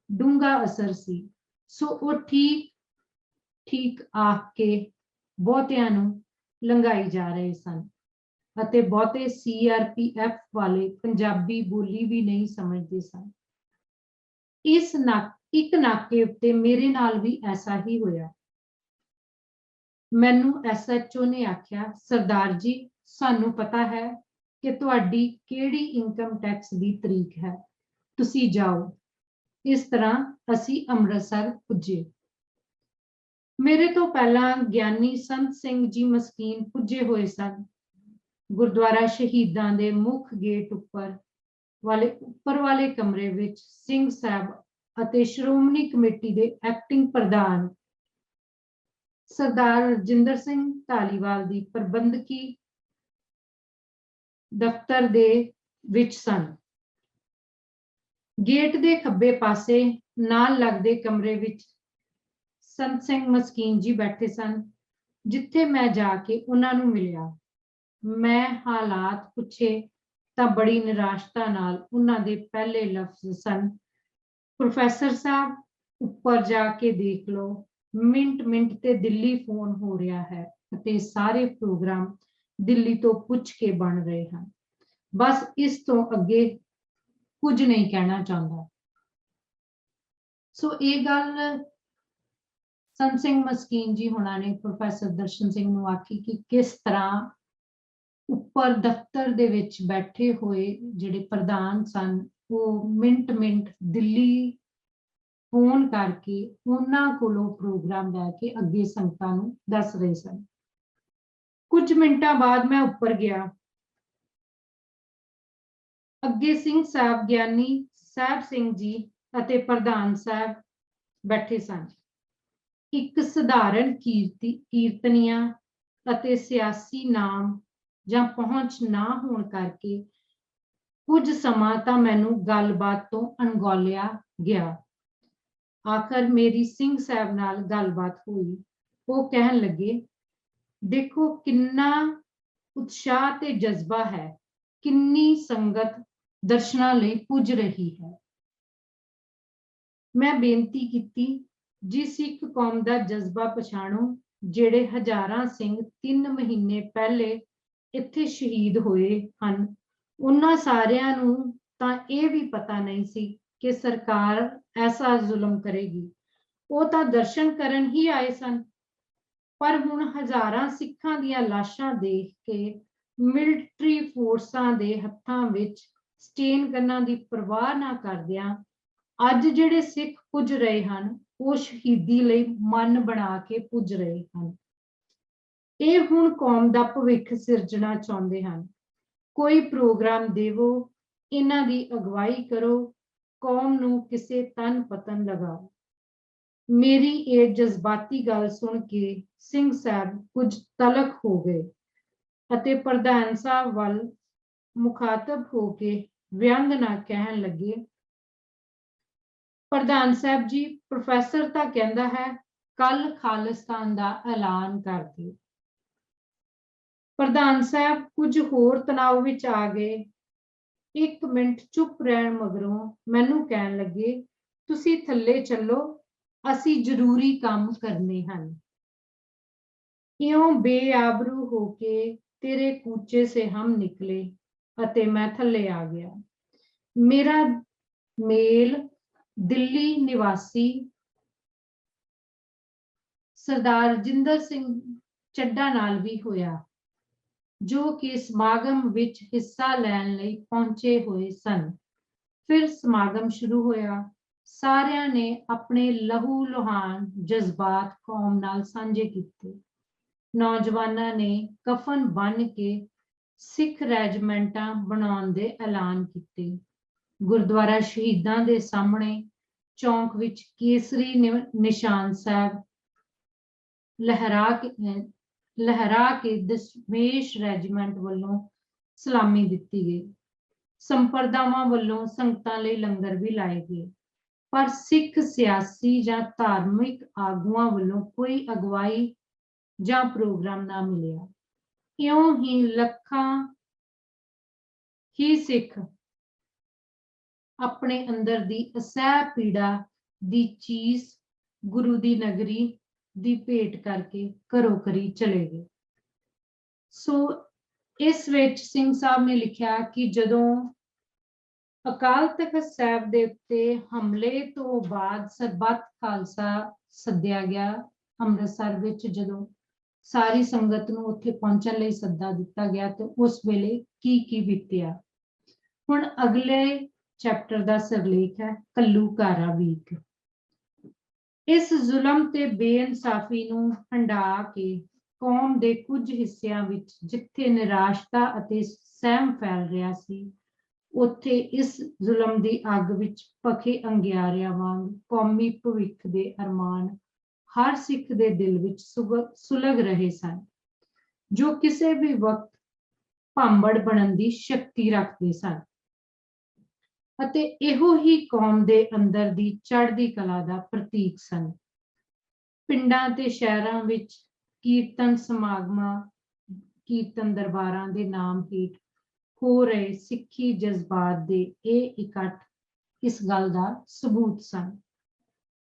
ਡੂੰਘਾ ਅਸਰ ਸੀ, ਸੋ ਉਹ ਠੀਕ ਆਖ ਕੇ ਬਹੁਤਿਆਂ ਨੂੰ ਲੰਘਾਈ ਜਾ ਰਹੇ ਸਨ ਅਤੇ ਬਹੁਤੇ CRPF ਵਾਲੇ ਪੰਜਾਬੀ ਬੋਲੀ ਵੀ ਨਹੀਂ ਸਮਝਦੇ ਸਨ। ਇੱਕ ਨਾਕੇ ਉੱਤੇ ਮੇਰੇ ਨਾਲ ਵੀ ਐਸਾ ਹੀ ਹੋਇਆ। ਮੈਨੂੰ SHO ਨੇ ਆਖਿਆ, ਸਰਦਾਰ ਜੀ ਸਾਨੂੰ ਪਤਾ ਹੈ ਕਿ ਤੁਹਾਡੀ ਕਿਹੜੀ ਇਨਕਮ ਟੈਕਸ ਦੀ ਤਰੀਕ ਹੈ, ਤੁਸੀਂ ਜਾਓ। ਇਸ ਤਰ੍ਹਾਂ ਅਸੀਂ ਅੰਮ੍ਰਿਤਸਰ ਪੁੱਜੇ। ਮੇਰੇ ਤੋਂ ਪਹਿਲਾਂ ਗਿਆਨੀ ਸੰਤ ਸਿੰਘ ਜੀ ਮਸਕੀਨ ਪੁੱਜੇ ਹੋਏ ਸਨ। ਗੁਰਦੁਆਰਾ ਸ਼ਹੀਦਾਂ ਦੇ ਮੁੱਖ ਗੇਟ ਉੱਪਰ ਵਾਲੇ ਕਮਰੇ ਵਿੱਚ ਸਿੰਘ ਸਾਹਿਬ ਅਤੇ ਸ਼੍ਰੋਮਣੀ ਕਮੇਟੀ ਦੇ ਐਕਟਿੰਗ ਪ੍ਰਧਾਨ ਸਰਦਾਰ ਰਜਿੰਦਰ ਸਿੰਘ ਧਾਲੀਵਾਲ ਦੀ ਪ੍ਰਬੰਧਕੀ ਦਫ਼ਤਰ ਦੇ ਵਿੱਚ ਸਨ। ਗੇਟ ਦੇ ਖੱਬੇ ਪਾਸੇ ਨਾਲ ਲੱਗਦੇ ਕਮਰੇ ਵਿੱਚ ਸੰਤ ਸਿੰਘ ਮਸਕੀਨ ਜੀ ਬੈਠੇ ਸਨ, ਜਿੱਥੇ ਮੈਂ ਜਾ ਕੇ ਉਹਨਾਂ ਨੂੰ ਮਿਲਿਆ। ਮੈਂ ਹਾਲਾਤ ਪੁੱਛੇ ਤਾਂ ਬੜੀ ਨਿਰਾਸ਼ਤਾ ਨਾਲ ਉਹਨਾਂ ਦੇ ਪਹਿਲੇ ਲਫ਼ਜ਼ ਸਨ, ਪ੍ਰੋਫੈਸਰ ਸਾਹਿਬ ਉੱਪਰ ਜਾ ਕੇ ਦੇਖ ਲਓ, ਮਿੰਟ ਤੇ ਦਿੱਲੀ ਫੋਨ ਹੋ ਰਿਹਾ ਹੈ ਅਤੇ ਸਾਰੇ ਪ੍ਰੋਗਰਾਮ ਦਿੱਲੀ ਤੋਂ ਪੁੱਛ ਕੇ ਬਣ ਰਹੇ ਹਨ। ਬਸ ਇਸ ਤੋਂ ਅੱਗੇ ਕੁਝ ਨਹੀਂ ਕਹਿਣਾ ਚਾਹੁੰਦਾ। ਸੋ ਇਹ ਗੱਲ ਸੰਤ ਸਿੰਘ ਮਸਕੀਨ ਜੀ ਹੋਣਾ ਨੇ ਪ੍ਰੋਫੈਸਰ ਦਰਸ਼ਨ ਸਿੰਘ ਨੂੰ ਆਖੀ ਕਿ ਕਿਸ ਤਰ੍ਹਾਂ ਉੱਪਰ ਦਫ਼ਤਰ ਦੇ ਵਿੱਚ ਬੈਠੇ ਹੋਏ ਜਿਹੜੇ ਪ੍ਰਧਾਨ ਸਨ ਉਹ ਮਿੰਟ ਦਿੱਲੀ ਫੋਨ ਕਰਕੇ ਉਹਨਾਂ ਕੋਲੋਂ ਪ੍ਰੋਗਰਾਮ ਲੈ ਕੇ ਅੱਗੇ ਸੰਗਤਾਂ ਨੂੰ ਦੱਸ ਰਹੇ ਸਨ। ਕੁਝ ਮਿੰਟਾਂ ਬਾਅਦ ਮੈਂ ਉੱਪਰ ਗਿਆ। ਅੱਗੇ ਸਿੰਘ ਸਾਹਿਬ, ਗਿਆਨੀ ਸਾਹਿਬ ਸਿੰਘ ਜੀ ਅਤੇ ਪ੍ਰਧਾਨ ਸਾਹਿਬ ਬੈਠੇ ਸਨ। ਇੱਕ ਸਧਾਰਨ ਕੀਰਤਨੀਆ ਅਤੇ ਸਿਆਸੀ ਨਾਮ ਜਾਂ ਪਹੁੰਚ ਨਾ ਹੋਣ ਕਰਕੇ ਕੁਝ ਸਮਾਂ ਤਾਂ ਮੈਨੂੰ ਗੱਲਬਾਤ ਤੋਂ ਅਣਗੌਲਿਆ ਗਿਆ। ਆਖਰ ਮੇਰੀ ਸਿੰਘ ਸਾਹਿਬ ਨਾਲ ਗੱਲਬਾਤ ਹੋਈ। ਉਹ ਕਹਿਣ ਲੱਗੇ, ਦੇਖੋ ਕਿੰਨਾ ਉਤਸ਼ਾਹ ਤੇ ਜਜ਼ਬਾ ਹੈ, ਕਿੰਨੀ ਸੰਗਤ ਦਰਸ਼ਨਾਂ ਲਈ ਪੁੱਜ ਰਹੀ ਹੈ। ਮੈਂ ਬੇਨਤੀ ਕੀਤੀ, ਜੀ ਸਿੱਖ ਕੌਮ ਦਾ ਜਜ਼ਬਾ ਪਛਾਣੋ, ਜਿਹੜੇ ਹਜ਼ਾਰਾਂ ਸਿੰਘ 3 ਮਹੀਨੇ ਪਹਿਲੇ ਇੱਥੇ ਸ਼ਹੀਦ ਹੋਏ ਹਨ। ਉਹਨਾਂ ਸਾਰਿਆਂ ਨੂੰ ਤਾਂ ਇਹ ਵੀ ਪਤਾ ਨਹੀਂ ਸੀ ਕਿ ਸਰਕਾਰ ਐਸਾ ਜ਼ੁਲਮ ਕਰੇਗੀ। ਉਹ ਤਾਂ ਦਰਸ਼ਨ ਕਰਨ ਹੀ ਆਏ ਸਨ। ਪਰ ਹੁਣ ਹਜ਼ਾਰਾਂ ਸਿੱਖਾਂ ਦੀਆਂ ਲਾਸ਼ਾਂ ਦੇਖ ਕੇ ਮਿਲਟਰੀ ਫੋਰਸਾਂ ਦੇ ਹੱਥਾਂ ਵਿੱਚ ਸਟੇਨ ਗਨਾਂ ਦੀ ਪਰਵਾਹ ਨਾ ਕਰਦਿਆਂ ਅੱਜ ਜਿਹੜੇ ਸਿੱਖ ਪੁੱਜ ਰਹੇ ਹਨ ਉਹ ਸ਼ਹੀਦੀ ਲਈ ਮਨ ਬਣਾ ਕੇ ਪੁੱਜ ਰਹੇ ਹਨ। ਇਹ ਹੁਣ ਕੌਮ ਦਾ ਭਵਿੱਖ ਸਿਰਜਣਾ ਚਾਹੁੰਦੇ ਹਨ। ਕੋਈ ਪ੍ਰੋਗਰਾਮ ਦੇਵੋ, ਇਹਨਾਂ ਦੀ ਅਗਵਾਈ ਕਰੋ, ਕੌਮ ਨੂੰ ਕਿਸੇ ਤਨ ਪਤਨ ਲਗਾਓ। ਮੇਰੀ ਇਹ ਜਜ਼ਬਾਤੀ ਗੱਲ ਸੁਣ ਕੇ ਸਿੰਘ ਸਾਹਿਬ ਕੁਝ ਤਲਖ ਹੋ ਗਏ ਅਤੇ ਪ੍ਰਧਾਨ ਸਾਹਿਬ ਵੱਲ ਮੁਖਾਤਬ ਹੋ ਕੇ ਵਿਅੰਗ ਨਾਲ ਕਹਿਣ ਲੱਗੇ, ਪ੍ਰਧਾਨ ਸਾਹਿਬ ਜੀ, ਪ੍ਰੋਫੈਸਰ ਤਾਂ ਕਹਿੰਦਾ ਹੈ ਕੱਲ ਖਾਲਿਸਤਾਨ ਦਾ ਐਲਾਨ ਕਰ ਦਿਓ। ਪ੍ਰਧਾਨ ਸਾਹਿਬ ਕੁਝ ਹੋਰ ਤਣਾਅ ਵਿੱਚ ਆ ਗਏ। 1 ਮਿੰਟ ਚੁੱਪ ਰਹਿਣ ਮਗਰੋਂ ਮੈਨੂੰ ਕਹਿਣ ਲੱਗੇ, ਤੁਸੀਂ ਥੱਲੇ ਚੱਲੋ, ਅਸੀਂ ਜ਼ਰੂਰੀ ਕੰਮ ਕਰਨੇ ਹਨ। ਇਉਂ ਬੇਆਬਰੂ ਹੋ ਕੇ ਤੇਰੇ ਕੂਚੇ ਸੇ ਹਮ ਨਿਕਲੇ ਅਤੇ ਮੈਂ ਥੱਲੇ ਆ ਗਿਆ। ਮੇਰਾ ਮੇਲ ਦਿੱਲੀ ਨਿਵਾਸੀ ਸਰਦਾਰ ਰਜਿੰਦਰ ਸਿੰਘ ਚੱਡਾ ਨਾਲ ਵੀ ਹੋਇਆ, ਜੋ ਕਿ ਸਮਾਗਮ ਵਿੱਚ ਹਿੱਸਾ ਲੈਣ ਲਈ ਪਹੁੰਚੇ ਹੋਏ ਸਨ। ਫਿਰ ਸਮਾਗਮ ਸ਼ੁਰੂ ਹੋਇਆ। ਸਾਰਿਆਂ ਨੇ ਆਪਣੇ ਲਹੂ ਲੁਹਾਨ ਜਜ਼ਬਾਤ ਕੌਮ ਨਾਲ ਸਾਂਝੇ ਕੀਤੇ। ਨੌਜਵਾਨਾਂ ਨੇ ਕਫਨ ਬੰਨ੍ਹ ਕੇ ਸਿੱਖ ਰੈਜੀਮੈਂਟਾਂ ਬਣਾਉਣ ਦੇ ਐਲਾਨ ਕੀਤੇ। ਗੁਰਦੁਆਰਾ ਸ਼ਹੀਦਾਂ ਦੇ ਸਾਹਮਣੇ ਚੌਂਕ ਵਿੱਚ ਕੇਸਰੀ ਨਿਸ਼ਾਨ ਸਾਹਿਬ ਲਹਿਰਾ ਕੇ ਦਸ਼ਮੇਸ਼ ਰੈਜੀਮੈਂਟ ਵੱਲੋਂ ਸਲਾਮੀ ਦਿੱਤੀ ਗਈ। ਸੰਪਰਦਾਵਾਂ ਵੱਲੋਂ ਸੰਗਤਾਂ ਲਈ ਲੰਗਰ ਵੀ ਲਾਏ ਗਏ, ਪਰ ਸਿੱਖ ਸਿਆਸੀ ਜਾਂ ਧਾਰਮਿਕ ਆਗੂਆਂ ਵੱਲੋਂ ਕੋਈ ਅਗਵਾਈ ਜਾਂ ਪ੍ਰੋਗਰਾਮ ਨਾ ਮਿਲਿਆ। ਇਉਂ ਹੀ ਲੱਖਾਂ ਹੀ ਸਿੱਖ ਆਪਣੇ ਅੰਦਰ ਦੀ ਅਸਹਿ ਪੀੜਾ ਦੀ ਚੀਜ਼ ਗੁਰੂ ਦੀ ਨਗਰੀ ਦੀ ਭੇਟ ਕਰਕੇ ਘਰੋਂ ਘਰੀ ਚਲੇ ਗਏ। ਸੋ ਇਸ ਵਿੱਚ ਸਿੰਘ ਸਾਹਿਬ ਨੇ ਲਿਖਿਆ ਕਿ ਜਦੋਂ ਅਕਾਲ ਤਖਤ ਸਾਹਿਬ ਦੇ ਉੱਤੇ ਹਮਲੇ ਤੋਂ ਬਾਅਦ ਸਰਬੱਤ ਖਾਲਸਾ ਸੱਦਿਆ ਗਿਆ, ਅੰਮ੍ਰਿਤਸਰ ਵਿੱਚ ਜਦੋਂ ਸਾਰੀ ਸੰਗਤ ਨੂੰ ਉੱਥੇ ਪਹੁੰਚਣ ਲਈ ਸੱਦਾ ਦਿੱਤਾ ਗਿਆ, ਤੇ ਉਸ ਵੇਲੇ ਕੀ ਬੀਤਿਆ। ਹੁਣ ਅਗਲੇ ਚੈਪਟਰ ਦਾ ਸਿਰਲੇਖ ਹੈ ਘੱਲੂਘਾਰਾ ਵੀਕ। ਇਸ ਜ਼ੁਲਮ ਤੇ ਬੇਇਨਸਾਫੀ ਨੂੰ ਹੰਢਾ ਕੇ ਕੌਮ ਦੇ ਕੁਝ ਹਿੱਸਿਆਂ ਵਿੱਚ ਜਿੱਥੇ ਨਿਰਾਸ਼ਤਾ ਅਤੇ ਸਹਿਮ ਫੈਲ ਰਿਹਾ ਸੀ, ਉੱਥੇ ਇਸ ਜ਼ੁਲਮ ਦੀ ਅੱਗ ਵਿੱਚ ਭਖੇ ਅੰਗਿਆਰਿਆਂ ਵਾਂਗ ਕੌਮੀ ਭਵਿੱਖ ਦੇ ਅਰਮਾਨ ਹਰ ਸਿੱਖ ਦੇ ਦਿਲ ਵਿੱਚ ਸੁਲਗ ਰਹੇ ਸਨ, ਜੋ ਕਿਸੇ ਵੀ ਵਕਤ ਭਾਂਬੜ ਬਣਨ ਦੀ ਸ਼ਕਤੀ ਰੱਖਦੇ ਸਨ। ਅਤੇ ਇਹੋ ਹੀ ਕੌਮ ਦੇ ਅੰਦਰ ਦੀ ਚੜ੍ਹਦੀ ਕਲਾ ਦਾ ਪ੍ਰਤੀਕ ਸਨ। ਪਿੰਡਾਂ ਤੇ ਸ਼ਹਿਰਾਂ ਵਿੱਚ ਕੀਰਤਨ ਸਮਾਗਮਾਂ, ਕੀਰਤਨ ਦਰਬਾਰਾਂ ਦੇ ਨਾਮ ਹੇਠ ਹੋ ਰਹੇ ਸਿੱਖੀ ਜਜ਼ਬਾਤ ਦੇ ਇਹ ਇਕੱਠ ਇਸ ਗੱਲ ਦਾ ਸਬੂਤ ਸਨ।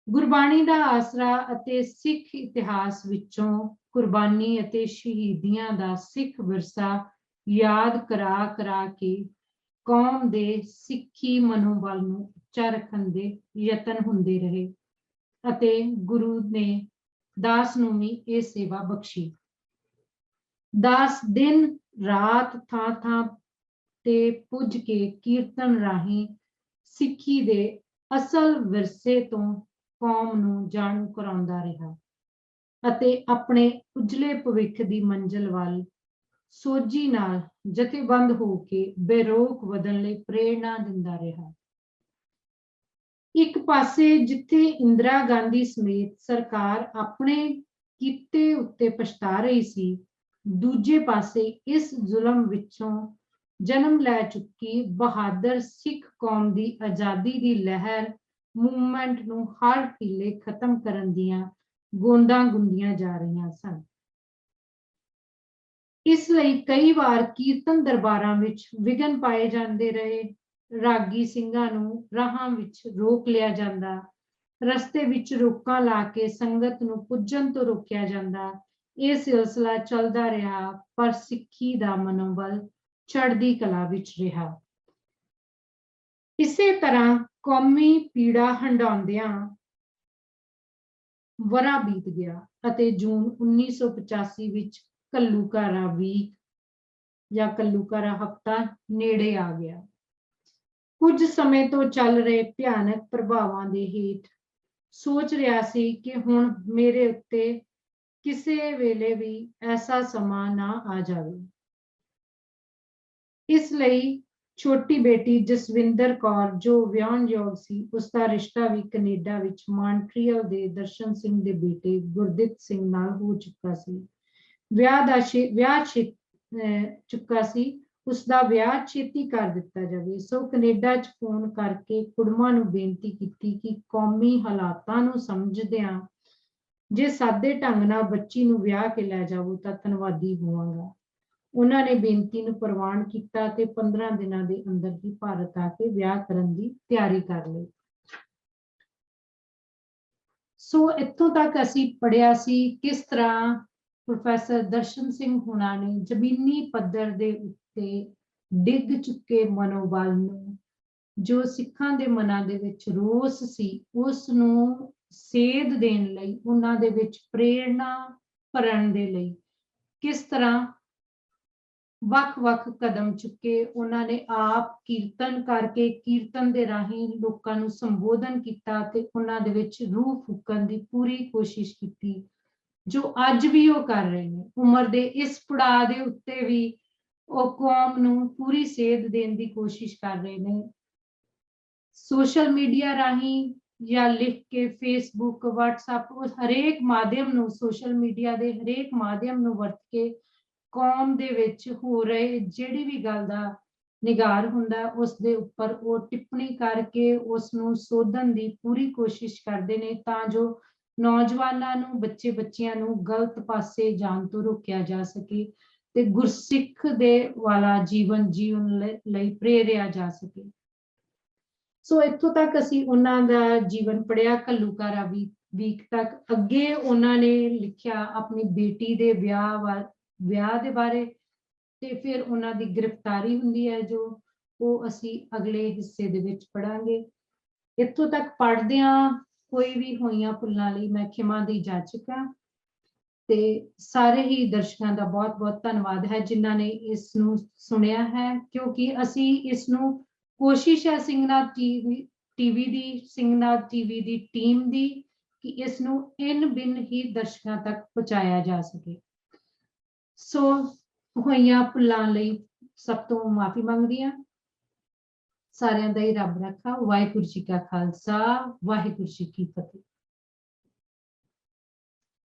ਗੁਰਬਾਣੀ ਦਾ ਆਸਰਾ ਅਤੇ ਸਿੱਖ ਇਤਿਹਾਸ ਵਿੱਚੋਂ ਕੁਰਬਾਨੀ ਅਤੇ ਸ਼ਹੀਦੀਆਂ ਦਾ ਸਿੱਖ ਵਿਰਸਾ ਯਾਦ ਕਰਾ ਕੇ ਕੌਮ ਦੇ ਸਿੱਖੀ ਮਨੋਬਲ ਨੂੰ ਉੱਚਾ ਰੱਖਣ ਦੇ ਯਤਨ ਹੁੰਦੇ ਰਹੇ, ਅਤੇ ਗੁਰੂ ਨੇ ਦਾਸ ਨੂੰ ਵੀ ਇਹ ਸੇਵਾ ਬਖਸ਼ੀ। ਦਾਸ ਦਿਨ ਰਾਤ ਥਾਂ ਤੇ ਪੁੱਜ ਕੇ ਕੀਰਤਨ ਰਾਹੀਂ ਸਿੱਖੀ ਦੇ ਅਸਲ ਵਿਰਸੇ ਤੋਂ ਕੌਮ ਨੂੰ ਜਾਣੂ ਕਰਾਉਂਦਾ ਰਿਹਾ, ਅਤੇ ਆਪਣੇ ਉਜਲੇ ਭਵਿੱਖ ਦੀ ਮੰਜ਼ਿਲ ਵੱਲ ਸੋਝੀ ਨਾਲ ਜਥੇਬੰਦ ਹੋ ਕੇ ਬੇਰੋਕ ਵਧਣ ਲਈ ਪ੍ਰੇਰਣਾ ਦਿੰਦਾ ਰਿਹਾ। ਇੱਕ ਪਾਸੇ ਜਿੱਥੇ ਇੰਦਰਾ ਗਾਂਧੀ ਸਮੇਤ ਸਰਕਾਰ ਆਪਣੇ ਕੀਤੇ ਉੱਤੇ ਪਛਤਾ ਰਹੀ ਸੀ, ਦੂਜੇ ਪਾਸੇ ਇਸ ਜ਼ੁਲਮ ਵਿੱਚੋਂ ਜਨਮ ਲੈ ਚੁੱਕੀ ਬਹਾਦਰ ਸਿੱਖ ਕੌਮ ਦੀ ਆਜ਼ਾਦੀ ਦੀ ਲਹਿਰ ਮੂਵਮੈਂਟ ਨੂੰ ਹਰ ਹੀਲੇ ਖਤਮ ਕਰਨ ਦੀਆਂ ਗੋਂਦਾਂ ਗੁੰਦੀਆਂ ਜਾ ਰਹੀਆਂ ਸਨ। ਇਸ ਲਈ ਕਈ ਵਾਰ ਕੀਰਤਨ ਦਰਬਾਰਾਂ ਵਿੱਚ ਵਿਘਨ ਪਾਏ ਜਾਂਦੇ ਰਹੇ। ਰਾਗੀ ਸਿੰਘਾਂ ਨੂੰ ਰਾਹਾਂ ਵਿੱਚ ਰੋਕ ਲਿਆ ਜਾਂਦਾ, ਰਸਤੇ ਵਿੱਚ ਰੋਕਾਂ ਲਾ ਕੇ ਸੰਗਤ ਨੂੰ ਪੁੱਜਣ ਤੋਂ ਰੋਕਿਆ ਜਾਂਦਾ। ਇਹ ਸਿਲਸਿਲਾ ਚੱਲਦਾ ਰਿਹਾ, ਪਰ ਸਿੱਖੀ ਦਾ ਮਨੋਬਲ ਚੜ੍ਹਦੀ ਕਲਾ ਵਿੱਚ ਰਿਹਾ। ਇਸੇ ਤਰ੍ਹਾਂ ਕੌਮੀ ਪੀੜਾ ਹੰਢਾਉਂਦਿਆਂ ਵਰ੍ਹਾ ਬੀਤ ਗਿਆ ਅਤੇ ਜੂਨ 1985 ਵਿੱਚ ਘੱਲੂਘਾਰਾ ਵੀਕ ਜਾਂ ਘੱਲੂਘਾਰਾ ਹਫ਼ਤਾ ਨੇੜੇ ਆ ਗਿਆ। ਕੁਝ ਸਮੇਂ ਤੋਂ ਚੱਲ ਰਹੇ ਭਿਆਨਕ ਪ੍ਰਭਾਵਾਂ ਦੇ ਹੇਠ ਸੋਚ ਰਿਹਾ ਸੀ ਕਿ ਹੁਣ ਮੇਰੇ ਉੱਤੇ ਕਿਸੇ ਵੇਲੇ ਵੀ ਐਸਾ ਸਮਾਂ ਨਾ ਆ ਜਾਵੇ। ਇਸ ਲਈ ਛੋਟੀ ਬੇਟੀ ਜਸਵਿੰਦਰ ਕੌਰ, ਜੋ ਵਿਆਹੁਣਯੋਗ ਸੀ, ਉਸਦਾ ਰਿਸ਼ਤਾ ਵੀ ਕੈਨੇਡਾ ਵਿੱਚ ਮਾਂਟਰੀਅਲ ਦੇ ਦਰਸ਼ਨ ਸਿੰਘ ਦੇ ਬੇਟੇ ਗੁਰਦਿੱਤ ਸਿੰਘ ਨਾਲ ਹੋ ਚੁੱਕਾ ਸੀ। ਉਸਦਾ ਵਿਆਹ ਛੇਤੀ ਕਰ ਦਿੱਤਾ ਜਾਵੇ। ਸੋ ਕੈਨੇਡਾ 'ਚ ਫੋਨ ਕਰਕੇ ਕੁੜਮਾਂ ਨੂੰ ਬੇਨਤੀ ਕੀਤੀ ਕਿ ਕੌਮੀ ਹਾਲਾਤਾਂ ਨੂੰ ਸਮਝਦਿਆਂ ਜੇ ਸਾਦੇ ਢੰਗ ਨਾਲ ਬੱਚੀ ਨੂੰ ਵਿਆਹ ਕੇ ਲੈ ਜਾਵੋ ਤਾਂ ਧੰਨਵਾਦੀ ਹੋਵਾਂਗਾ। ਉਹਨਾਂ ਨੇ ਬੇਨਤੀ ਨੂੰ ਪ੍ਰਵਾਨ ਕੀਤਾ ਤੇ 15 ਦਿਨਾਂ ਦੇ ਅੰਦਰ ਹੀ ਭਾਰਤ ਆ ਕੇ ਵਿਆਹ ਕਰਨ ਦੀ ਤਿਆਰੀ ਕਰ ਲਈ। ਸੋ ਇੱਥੋਂ ਤੱਕ ਅਸੀਂ ਪੜ੍ਹਿਆ ਸੀ ਕਿਸ ਤਰ੍ਹਾਂ ਪ੍ਰੋਫੈਸਰ ਦਰਸ਼ਨ ਸਿੰਘ ਹੁਣਾਂ ਨੇ ਜ਼ਮੀਨੀ ਪੱਧਰ ਦੇ ਉੱਤੇ ਡਿੱਗ ਚੁੱਕੇ ਮਨੋਬਲ ਨੂੰ, ਜੋ ਸਿੱਖਾਂ ਦੇ ਮਨਾਂ ਦੇ ਵਿੱਚ ਰੋਸ ਸੀ, ਉਸ ਨੂੰ ਸੇਧ ਦੇਣ ਲਈ, ਉਹਨਾਂ ਦੇ ਵਿੱਚ ਪ੍ਰੇਰਣਾ ਭਰਨ ਦੇ ਲਈ ਕਿਸ ਤਰ੍ਹਾਂ ਵੱਖ-ਵੱਖ ਕਦਮ ਚੁੱਕੇ। ਉਹਨਾਂ ਨੇ ਆਪ ਕੀਰਤਨ ਕਰਕੇ, ਕੀਰਤਨ ਦੇ ਰਾਹੀਂ ਲੋਕਾਂ ਨੂੰ ਸੰਬੋਧਨ ਕੀਤਾ ਤੇ ਉਹਨਾਂ ਦੇ ਵਿੱਚ ਰੂਹ ਫੂਕਣ ਦੀ ਪੂਰੀ ਕੋਸ਼ਿਸ਼ ਕੀਤੀ। ਜੋ ਅੱਜ ਵੀ ਉਹ ਕਰ ਰਹੇ ਨੇ। ਉਮਰ ਦੇ ਇਸ ਪੜਾਅ ਦੇ ਉੱਤੇ ਵੀ ਉਹ ਕੌਮ ਨੂੰ ਪੂਰੀ ਸੇਧ ਦੇਣ ਦੀ ਕੋਸ਼ਿਸ਼ ਕਰ ਰਹੇ ਨੇ। ਸੋਸ਼ਲ ਮੀਡੀਆ ਰਾਹੀਂ ਜਾਂ ਲਿਖ ਕੇ ਫੇਸਬੁੱਕ, WhatsApp, ਉਸ ਹਰੇਕ ਮਾਧਿਅਮ ਨੂੰ, ਸੋਸ਼ਲ ਮੀਡੀਆ ਦੇ ਹਰੇਕ ਮਾਧਿਅਮ ਨੂੰ ਵਰਤ ਕੇ ਕੌਮ ਦੇ ਵਿੱਚ ਹੋ ਰਹੇ ਜਿਹੜੀ ਵੀ ਗੱਲ ਦਾ ਨਿਗਾਰ ਹੁੰਦਾ ਉਸ ਦੇ ਉੱਪਰ ਉਹ ਟਿੱਪਣੀ ਕਰਕੇ ਉਸ ਨੂੰ ਸੋਧਣ ਦੀ ਪੂਰੀ ਕੋਸ਼ਿਸ਼ ਕਰਦੇ ਨੇ, ਤਾਂ ਜੋ ਨੌਜਵਾਨਾਂ ਨੂੰ, ਬੱਚੇ ਬੱਚਿਆਂ ਨੂੰ ਗਲਤ ਪਾਸੇ ਜਾਣ ਤੋਂ ਰੋਕਿਆ ਜਾ ਸਕੇ ਤੇ ਗੁਰਸਿੱਖ ਦੇ ਵਾਲਾ ਜੀਵਨ ਜੀਉਣ ਲਈ ਪ੍ਰੇਰਿਆ ਜਾ ਸਕੇ। ਸੋ ਇੱਥੋਂ ਤੱਕ ਅਸੀਂ ਉਹਨਾਂ ਦਾ ਜੀਵਨ ਪੜ੍ਹਿਆ, ਘੱਲੂਘਾਰਾ ਵੀਕ ਤੱਕ। ਅੱਗੇ ਉਹਨਾਂ ਨੇ ਲਿਖਿਆ ਆਪਣੀ ਬੇਟੀ ਦੇ ਵਿਆਹ ਦੇ ਬਾਰੇ, ਤੇ ਫਿਰ ਉਹਨਾਂ ਦੀ ਗ੍ਰਿਫਤਾਰੀ ਹੁੰਦੀ ਹੈ ਜੋ ਉਹ ਅਸੀਂ ਅਗਲੇ ਹਿੱਸੇ ਦੇ ਵਿੱਚ ਪੜਾਂਗੇ। ਇੱਥੋਂ ਤੱਕ ਪੜ੍ਹਦਿਆਂ ਕੋਈ ਵੀ ਹੋਈਆਂ ਭੁੱਲਾਂ ਲਈ ਮੈਂ ਖਿਮਾ ਦੀ ਜਾਚਕ ਹਾਂ ਤੇ ਸਾਰੇ ਹੀ ਦਰਸ਼ਕਾਂ ਦਾ ਬਹੁਤ ਬਹੁਤ ਧੰਨਵਾਦ ਹੈ ਜਿਨ੍ਹਾਂ ਨੇ ਇਸ ਨੂੰ ਸੁਣਿਆ ਹੈ, ਕਿਉਂਕਿ ਅਸੀਂ ਇਸ ਨੂੰ ਕੋਸ਼ਿਸ਼ ਹੈ ਸਿੰਘਨਾਥ ਟੀਵੀ ਦੀ, ਸਿੰਘਨਾਥ ਟੀਵੀ ਦੀ ਟੀਮ ਦੀ, ਕਿ ਇਸ ਨੂੰ ਇਨ ਬਿਨ ਹੀ ਦਰਸ਼ਕਾਂ ਤੱਕ ਪਹੁੰਚਾਇਆ ਜਾ ਸਕੇ। ਸੋ ਹੋਈਆਂ ਭੁੱਲਾਂ ਲਈ ਸਭ ਤੋਂ ਮਾਫੀ ਮੰਗਦੀ ਹਾਂ। ਸਾਰਿਆਂ ਦਾ ਹੀ ਰੱਬ ਰੱਖਾ। ਵਾਹਿਗੁਰੂ ਜੀ ਕਾ ਖਾਲਸਾ, ਵਾਹਿਗੁਰੂ ਜੀ ਕੀ ਫਤਿਹ।